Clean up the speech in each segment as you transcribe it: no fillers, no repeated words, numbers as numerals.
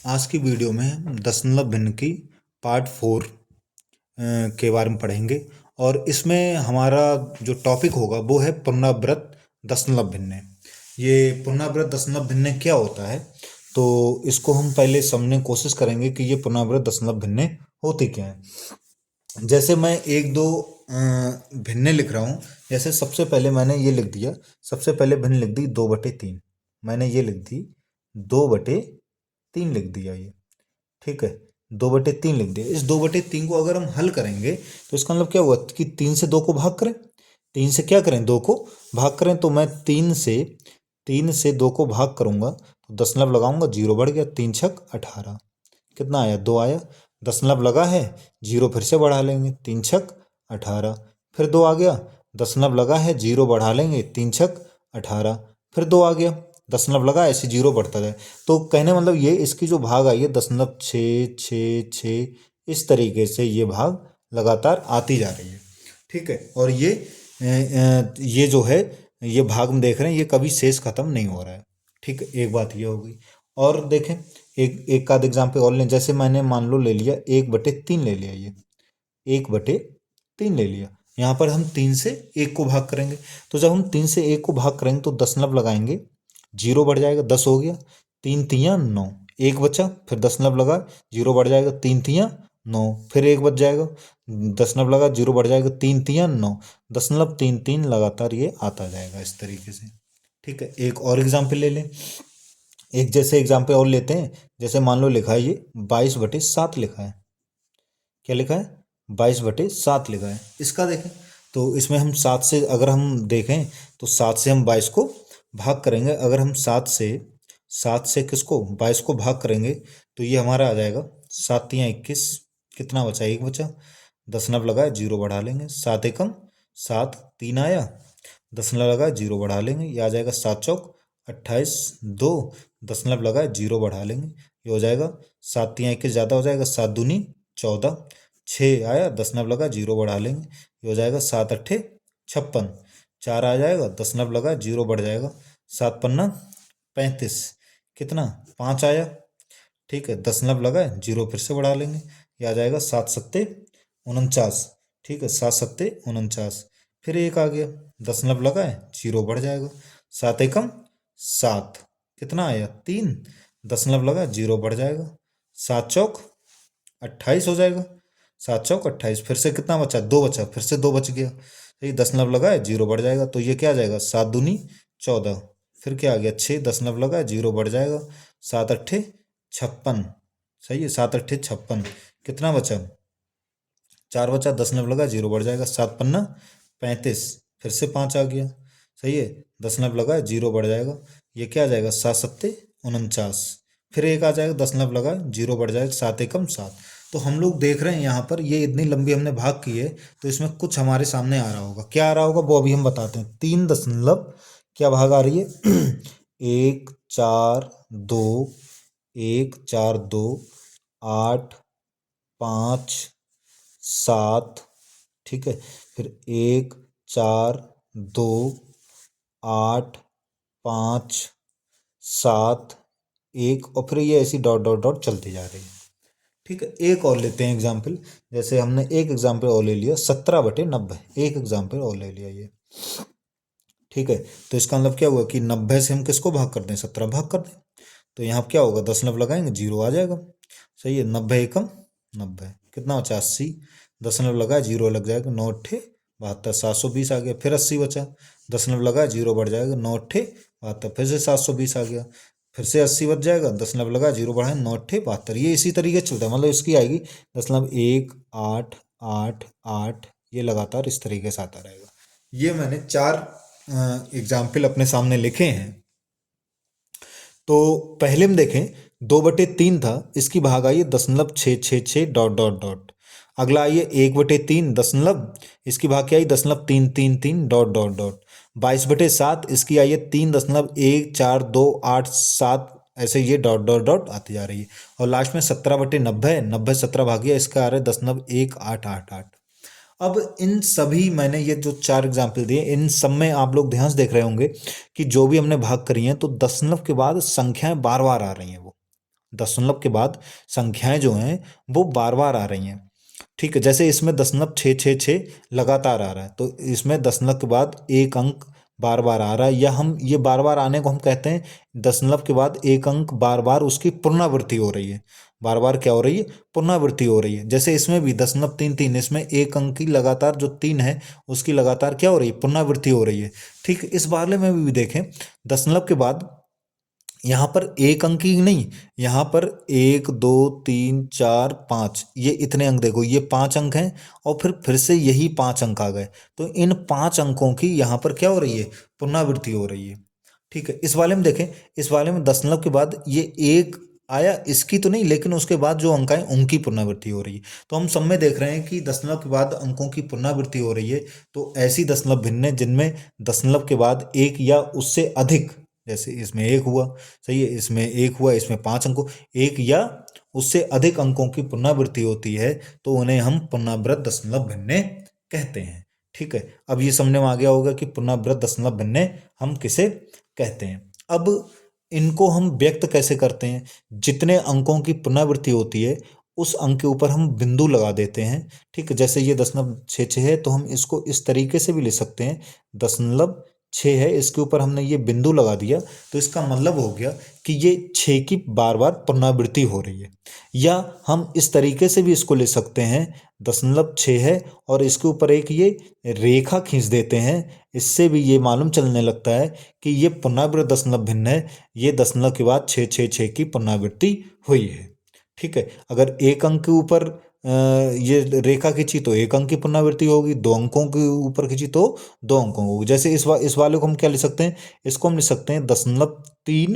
आज की वीडियो में हम दशमलव भिन्न की पार्ट 4 के बारे में पढ़ेंगे। और इसमें हमारा जो टॉपिक होगा वो है पुनरावृत्त दशमलव भिन्न। ये पुनरावृत्त दशमलव भिन्न क्या होता है, तो इसको हम पहले समझने की कोशिश करेंगे कि ये पुनरावृत्त दशमलव भिन्न होती क्या है। जैसे मैं एक दो भिन्ने लिख रहा हूँ। जैसे सबसे पहले मैंने ये लिख दिया, सबसे पहले भिन्न लिख दी 2/3। मैंने ये लिख दी 2/3 लिख दिया ये, ठीक है। 2/3 लिख दिया। इस 2/3 को अगर हम हल करेंगे तो इसका मतलब क्या हुआ कि 3 से 2 को भाग करें। 3 से क्या करें, 2 को भाग करें। तो मैं 3 से 2 को भाग करूंगा तो दशमलव लगाऊंगा, 0 बढ़ गया। 3×6 = 18। कितना आया, 2 आया। दशमलव लगा है, 0 फिर से बढ़ा लेंगे, 3×6 = 18। फिर 2 आ गया, दशमलव लगा है, 0 बढ़ा लेंगे, 3×6 = 18। फिर 2 आ गया, दशमलव लगा, ऐसे 0 बढ़ता जाए। तो कहने मतलब ये इसकी जो भाग आई है 0.666, इस तरीके से ये भाग लगातार आती जा रही है, ठीक है। और ये जो है, ये भाग में देख रहे हैं, ये कभी शेष खत्म नहीं हो रहा है, ठीक है। एक बात ये हो गई। और देखें, एक आध एग्जाम्पल और लें। जैसे मैंने मान लो ले लिया 1/3 ले लिया, ये 1/3 ले लिया। यहाँ पर हम 3 से 1 को भाग करेंगे। तो जब हम 3 से 1 को भाग करेंगे तो दशमलव लगाएंगे, 0 बढ़ जाएगा, 10 हो गया। 3×3 = 9, 1 बचा। फिर दशमलव लगा, 0 बढ़ जाएगा, 3×3 = 9। फिर 1 बच जाएगा, दशमलव लगा, 0 बढ़ जाएगा, 3×3 = 9। दशमलव 3 लगातार ये आता जाएगा इस तरीके से, ठीक है। एक और एग्जाम्पल ले लें। एक जैसे एग्जाम्पल और लेते हैं। जैसे मान लो लिखा है ये 22/7 लिखा है। क्या लिखा है, 22/7 लिखा है। इसका देखें तो इसमें हम 7 से, अगर हम देखें तो 7 से हम 22 को भाग करेंगे। अगर हम 7 से किसको, 22 को भाग करेंगे तो ये हमारा आ जाएगा 7×3 = 21। कितना बचा, 1 बचा। दशमलव लगा, 0 बढ़ा लेंगे, 7×1 = 7, 3 आया। दशमलव लगा, 0 बढ़ा लेंगे, ये आ जाएगा 7×4 = 28। 2 दशमलव लगा, 0 बढ़ा लेंगे, ये हो जाएगा 7×3 = 21, ज़्यादा हो जाएगा, 7×2 = 14। 6 आया, दशमलव लगा, 0 बढ़ा लेंगे, ये हो जाएगा 7×8 = 56। 4 आ जाएगा, दशमलव लगा, 0 बढ़ जाएगा, 7×5 = 35। कितना, 5 आया, ठीक है। दशमलव लगा, 0 फिर से बढ़ा लेंगे, ये आ जाएगा 7×7 = 49, ठीक है। 7×7 = 49। फिर 1 आ गया, दशमलव लगा है, 0 बढ़ जाएगा, 7×1 = 7। कितना आया, 3। दशमलव लगा, 0 बढ़ जाएगा, 7×4 = 28 हो जाएगा। 7×4 = 28। फिर से कितना बचा, 2 बचा, फिर से 2 बच गया, सही। दशमलव लगा है, 0 बढ़ जाएगा, तो ये क्या आ जाएगा, 7×2 = 14। फिर क्या आ गया, 6। दशमलव लगा है, 0 बढ़ जाएगा, 7×8 = 56, सही है। 7×8 = 56। कितना बचा, 4 बचा। दशमलव लगा, 0 बढ़ जाएगा, 7×5 = 35। फिर से 5 आ गया, सही है। दशमलव लगा, 0 बढ़ जाएगा, ये क्या आ जाएगा, 7×7 = 49। फिर 1 आ जाएगा, दशमलव लगा, 0 बढ़ जाएगा, 7×1 = 7। तो हम लोग देख रहे हैं यहाँ पर ये इतनी लंबी हमने भाग की है, तो इसमें कुछ हमारे सामने आ रहा होगा। क्या आ रहा होगा वो अभी हम बताते हैं। 3 दशमलव क्या भाग आ रही है 1 4 2, 1 4 2, 8 5 7, ठीक है। फिर 1 4 2, 8 5 7, 1, और फिर ये ऐसी डॉट डॉट डॉट चलती जा रही है, ठीक है। एक और लेते हैं एग्जाम्पल। जैसे हमने एक एग्जाम्पल और ले लिया 17/90, एक एग्जाम्पल और ले लिया ये, ठीक है। तो इसका मतलब क्या हुआ कि 90 से हम किसको भाग कर दें, 17 भाग कर दें। तो यहाँ क्या होगा, दशमलव लगाएंगे, 0 आ जाएगा, सही है। 90×1 = 90। कितना बचा, 80। दशमलव लगा, 0 लग जाएगा, 9×8 = 72, 720 आ गया। फिर 80 बचा, दशमलव लगा, 0 बढ़ जाएगा, 9×8 = 72, फिर से 720 आ गया। फिर से 80 बच जाएगा, दशमलव लगा, 0 बढ़ाए, 9×8 = 72। ये इसी तरीके से चलता है, मतलब इसकी आएगी 1 8 8 8, ये लगातार इस तरीके से आता रहेगा। ये मैंने 4 एग्जाम्पल अपने सामने लिखे हैं। तो पहले में देखें 2/3 था, इसकी भाग आई है 0.666 डॉट डॉट डॉट। अगला आई है 1/3 दशमलव, इसकी भाग क्या आई 0.333 डॉट डॉट डॉट। 22/7 इसकी आई है 3.14287, ऐसे ये डॉट डॉट डॉट आती जा रही है। और लास्ट में 17/90, 90 17 भागिया, इसका आ रहा है 0.1888। अब इन सभी, मैंने ये जो 4 एग्जाम्पल दिए, इन सब में आप लोग ध्यान से देख रहे होंगे कि जो भी हमने भाग करी हैं तो दशमलव के बाद संख्याएं बार बार आ रही हैं वो, दशमलव के बाद संख्याएं जो हैं वो बार बार आ रही हैं। ठीक है, जैसे इसमें 0.666 लगातार आ रहा है, तो इसमें दशमलव के बाद एक अंक बार बार आ रहा है, या हम ये बार बार आने को हम कहते हैं दशमलव के बाद एक अंक बार बार उसकी पुनरावृत्ति हो रही है। बार बार क्या हो रही है? पुनरावृत्ति हो रही है। जैसे इसमें भी 0.33, इसमें एक अंक की लगातार जो 3 है उसकी लगातार क्या हो रही है? पुनरावृत्ति हो रही है। ठीक, इस वाले में भी देखें, दशमलव के बाद यहाँ पर एक अंक ही नहीं, यहाँ पर 1 2 3 4 5, ये इतने अंक देखो, ये 5 अंक हैं और फिर से यही 5 अंक आ गए। तो इन 5 अंकों की यहाँ पर क्या हो रही है? पुनरावृत्ति हो रही है। ठीक है, इस वाले में देखें, इस वाले में दशमलव के बाद ये एक आया, इसकी तो नहीं, लेकिन उसके बाद जो अंक आए उनकी पुनरावृत्ति हो रही है। तो हम सब में देख रहे हैं कि दशमलव के बाद अंकों की पुनरावृत्ति हो रही है। तो ऐसी दशमलव भिन्न जिनमें दशमलव के बाद एक या उससे अधिक, जैसे इसमें एक हुआ, सही है, इसमें एक हुआ, इसमें 5 अंकों, एक या उससे अधिक अंकों की पुनरावृत्ति होती है, तो उन्हें हम पुनरावृत्त दशमलव भिन्न कहते हैं। ठीक है, अब ये समझने में आ गया होगा कि पुनरावृत्त दशमलव भिन्न हम किसे कहते हैं। अब इनको हम व्यक्त कैसे करते हैं? जितने अंकों की पुनरावृत्ति होती है उस अंक के ऊपर हम बिंदु लगा देते हैं। ठीक है, जैसे ये 0.66 है तो हम इसको इस तरीके से भी ले सकते हैं, 0.6 है, इसके ऊपर हमने ये बिंदु लगा दिया, तो इसका मतलब हो गया कि ये 6 की बार बार पुनरावृत्ति हो रही है। या हम इस तरीके से भी इसको ले सकते हैं, 0.6 है और इसके ऊपर एक ये रेखा खींच देते हैं, इससे भी ये मालूम चलने लगता है कि ये पुनरावृत्त दशमलव भिन्न है, ये दशमलव के बाद 666 की पुनरावृत्ति हुई है। ठीक है, अगर एक अंक के ऊपर ये रेखा खींची तो एक अंक की पुनरावृत्ति होगी, 2 अंकों के ऊपर खींची तो 2 अंकों होगी। जैसे इस वाले को हम क्या ले सकते हैं? इसको हम ले सकते हैं 0.3,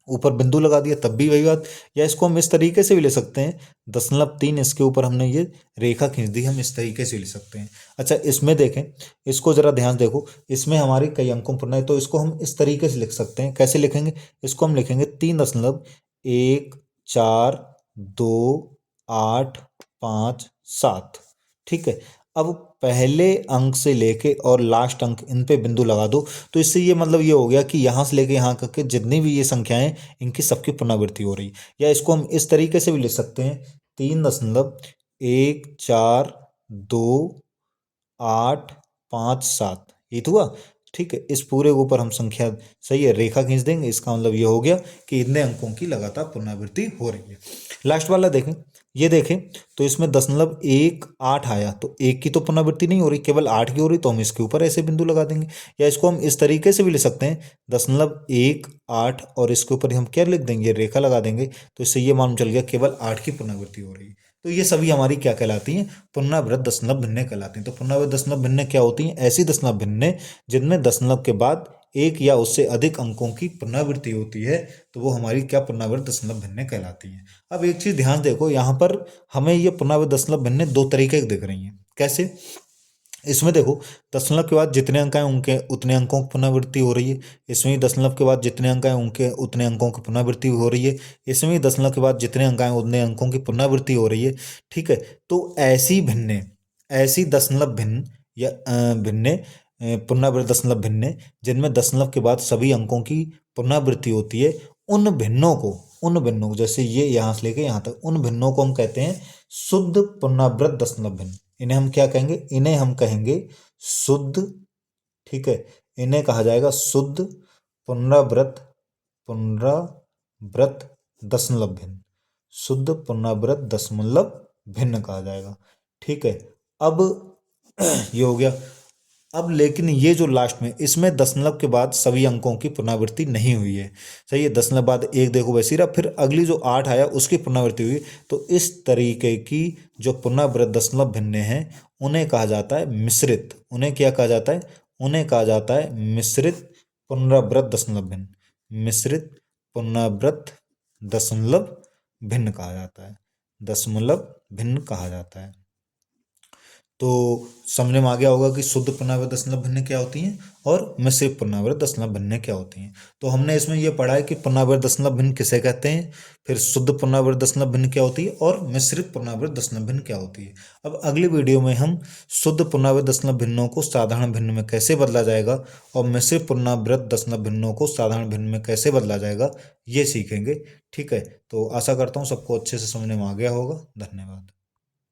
ऊपर बिंदु लगा दिया तब भी वही बात। या इसको हम इस तरीके से भी ले सकते हैं, 0.3, इसके ऊपर हमने ये रेखा खींच दी, हम इस तरीके से ले सकते हैं। अच्छा, इसमें देखें, इसको जरा ध्यान देखो, इसमें हमारे कई अंकों पर है, तो इसको हम इस तरीके से लिख सकते हैं। कैसे लिखेंगे? इसको हम लिखेंगे 3.1, 4, 2, 8, 5, 7। ठीक है, अब पहले अंक से लेके और लास्ट अंक, इन पे बिंदु लगा दो, तो इससे ये मतलब ये हो गया कि यहाँ से लेके यहाँ तक के जितनी भी ये संख्याएं, इनकी सबकी पुनरावृत्ति हो रही। या इसको हम इस तरीके से भी लिख सकते हैं, 3.1, 4, 2, 8, 5, 7, ये तो हुआ। ठीक है, इस पूरे के ऊपर हम संख्या, सही है, रेखा खींच देंगे, इसका मतलब ये हो गया कि इतने अंकों की लगातार पुनरावृत्ति हो रही है। लास्ट वाला देखें, ये देखें, तो इसमें 0.18 आया, तो एक की तो पुनरावृत्ति नहीं हो रही, केवल 8 की हो रही, तो हम इसके ऊपर ऐसे बिंदु लगा देंगे। या इसको हम इस तरीके से भी ले सकते हैं, 0.18, और इसके ऊपर हम क्या लिख देंगे? रेखा लगा देंगे, तो इससे ये मालूम चल गया केवल 8 की पुनरावृत्ति हो रही है। तो ये सभी हमारी क्या कहलाती हैं? पुनरावृत्त दशमलव भिन्न कहलाती हैं। तो पुनरावृत्त दशमलव भिन्न क्या होती हैं? ऐसी दशमलव भिन्न जिनमें दशमलव के बाद एक या उससे अधिक अंकों की पुनरावृत्ति होती है, तो वो हमारी क्या पुनरावृत्त दशमलव भिन्न कहलाती हैं। अब एक चीज ध्यान देखो, यहाँ पर हमें ये पुनरावृत्त दशमलव भिन्न दो तरीके की दिख रही हैं। कैसे? इसमें देखो, दशमलव के बाद जितने अंक आए उनके उतने अंकों की पुनरावृत्ति हो रही है। इसमें दशमलव के बाद जितने अंक आए उनके उतने अंकों की पुनरावृत्ति हो रही है। इसमें दशमलव के बाद जितने अंक आए उतने अंकों की पुनरावृत्ति हो रही है। ठीक है, तो ऐसी दशमलव भिन्न या भिन्न पुनरावृत्त दशमलव भिन्न जिनमें दशमलव के बाद सभी अंकों की पुनरावृत्ति होती है, उन भिन्नों को जैसे ये यहाँ से लेके यहाँ तक, उन भिन्नों को हम कहते हैं शुद्ध पुनरावृत्त दशमलव भिन्न। इन्हें हम क्या कहेंगे? इन्हें हम कहेंगे शुद्ध, ठीक है, इन्हें कहा जाएगा शुद्ध पुनरावृत्त दशमलव भिन्न, शुद्ध पुनरावृत्त दशमलव भिन्न कहा जाएगा। ठीक है, अब ये हो गया। अब लेकिन ये जो लास्ट में, इसमें दशमलव के बाद सभी अंकों की पुनरावृत्ति नहीं हुई है, सही है, दशमलव बाद एक देखो वैसे रहा, फिर अगली जो 8 आया उसकी पुनरावृत्ति हुई। तो इस तरीके की जो पुनरावृत्त दशमलव भिन्न है उन्हें कहा जाता है मिश्रित। उन्हें क्या कहा जाता है? उन्हें कहा जाता है मिश्रित पुनरावृत्त दशमलव भिन्न। मिश्रित पुनरावृत्त दशमलव भिन्न कहा जाता है, दशमलव भिन्न कहा जाता है। तो समझ में आ गया होगा कि शुद्ध पुनरावृत्त दशमलव भिन्न क्या होती हैं और मिश्रित पुनरावृत्त दशमलव भिन्न क्या होती हैं। तो हमने इसमें ये पढ़ा है कि पुनरावृत्त दशमलव भिन्न किसे कहते हैं, फिर शुद्ध पुनरावृत्त दशमलव भिन्न क्या होती है और मिश्रित पुनरावृत्त दशमलव भिन्न क्या होती है। अब अगली वीडियो में हम शुद्ध पुनरावृत्त दशमलव भिन्नों को साधारण भिन्न में कैसे बदला जाएगा और मिश्रित पुनरावृत्त दशमलव भिन्नों को साधारण भिन्न में कैसे बदला जाएगा, ये सीखेंगे। ठीक है, तो आशा करता हूँ सबको अच्छे से समझ में आ गया होगा। धन्यवाद।